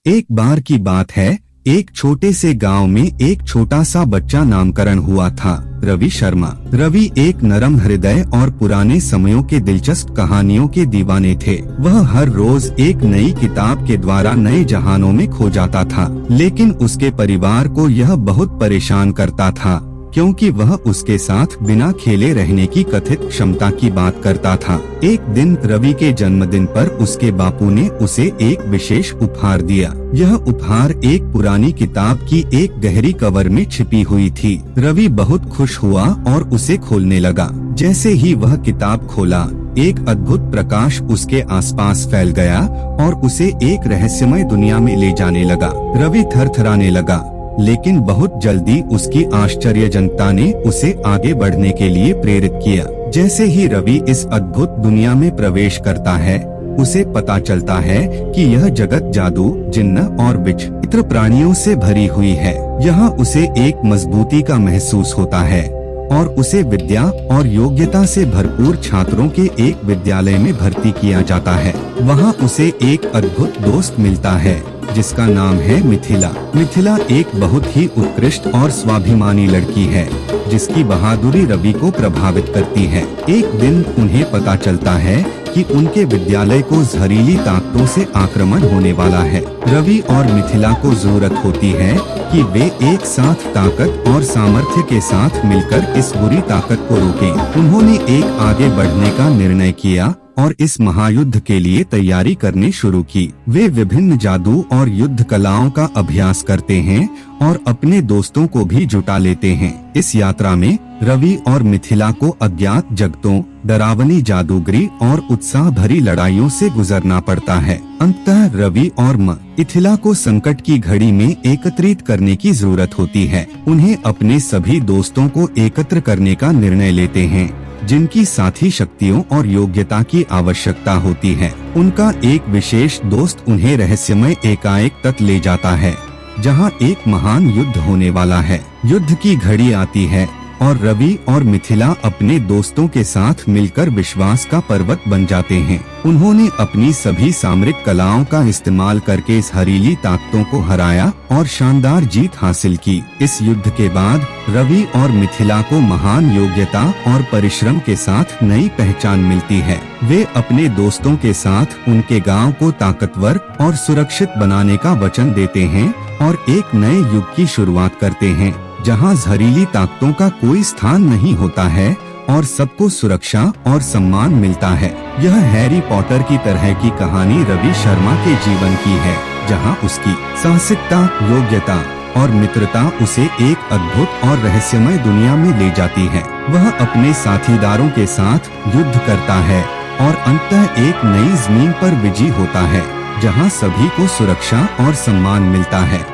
एक बार की बात है, एक छोटे से गांव में एक छोटा सा बच्चा नामकरण हुआ था, रवि शर्मा। रवि एक नरम हृदय और पुराने समयों के दिलचस्प कहानियों के दीवाने थे। वह हर रोज एक नई किताब के द्वारा नए जहानों में खो जाता था, लेकिन उसके परिवार को यह बहुत परेशान करता था, क्योंकि वह उसके साथ बिना खेले रहने की कथित क्षमता की बात करता था। एक दिन रवि के जन्मदिन पर उसके बापू ने उसे एक विशेष उपहार दिया। यह उपहार एक पुरानी किताब की एक गहरी कवर में छिपी हुई थी। रवि बहुत खुश हुआ और उसे खोलने लगा। जैसे ही वह किताब खोला, एक अद्भुत प्रकाश उसके आसपास फैल गया और उसे एक रहस्यमय दुनिया में ले जाने लगा। रवि थरथराने लगा, लेकिन बहुत जल्दी उसकी आश्चर्यजनकता ने उसे आगे बढ़ने के लिए प्रेरित किया। जैसे ही रवि इस अद्भुत दुनिया में प्रवेश करता है, उसे पता चलता है कि यह जगत जादू, जिन्न और विचित्र प्राणियों से भरी हुई है। यहाँ उसे एक मजबूती का महसूस होता है और उसे विद्या और योग्यता से भरपूर छात्रों के एक विद्यालय में भर्ती किया जाता है। वहाँ उसे एक अद्भुत दोस्त मिलता है जिसका नाम है मिथिला। मिथिला एक बहुत ही उत्कृष्ट और स्वाभिमानी लड़की है, जिसकी बहादुरी रवि को प्रभावित करती है। एक दिन उन्हें पता चलता है कि उनके विद्यालय को जहरीली ताकतों से आक्रमण होने वाला है। रवि और मिथिला को जरूरत होती है कि वे एक साथ ताकत और सामर्थ्य के साथ मिलकर इस बुरी ताकत को रोकें। उन्होंने एक आगे बढ़ने का निर्णय किया और इस महायुद्ध के लिए तैयारी करनी शुरू की। वे विभिन्न जादू और युद्ध कलाओं का अभ्यास करते हैं और अपने दोस्तों को भी जुटा लेते हैं। इस यात्रा में रवि और मिथिला को अज्ञात जगतों, डरावनी जादूगरी और उत्साह भरी लड़ाइयों से गुजरना पड़ता है। अंततः रवि और मिथिला को संकट की घड़ी में एकत्रित करने की जरूरत होती है। उन्हें अपने सभी दोस्तों को एकत्र करने का निर्णय लेते हैं, जिनकी साथी शक्तियों और योग्यता की आवश्यकता होती है। उनका एक विशेष दोस्त उन्हें रहस्यमय एकाएक तक ले जाता है, जहां एक महान युद्ध होने वाला है। युद्ध की घड़ी आती है और रवि और मिथिला अपने दोस्तों के साथ मिलकर विश्वास का पर्वत बन जाते हैं। उन्होंने अपनी सभी सामरिक कलाओं का इस्तेमाल करके इस हरीली ताकतों को हराया और शानदार जीत हासिल की। इस युद्ध के बाद रवि और मिथिला को महान योग्यता और परिश्रम के साथ नई पहचान मिलती है। वे अपने दोस्तों के साथ उनके गांव को ताकतवर और सुरक्षित बनाने का वचन देते हैं और एक नए युग की शुरुआत करते हैं, जहां जहरीली ताकतों का कोई स्थान नहीं होता है और सबको सुरक्षा और सम्मान मिलता है। यह हैरी पॉटर की तरह की कहानी रवि शर्मा के जीवन की है, जहां उसकी साहसिकता, योग्यता और मित्रता उसे एक अद्भुत और रहस्यमय दुनिया में ले जाती है। वह अपने साथीदारों के साथ युद्ध करता है और अंततः एक नई जमीन पर विजयी होता है, जहां सभी को सुरक्षा और सम्मान मिलता है।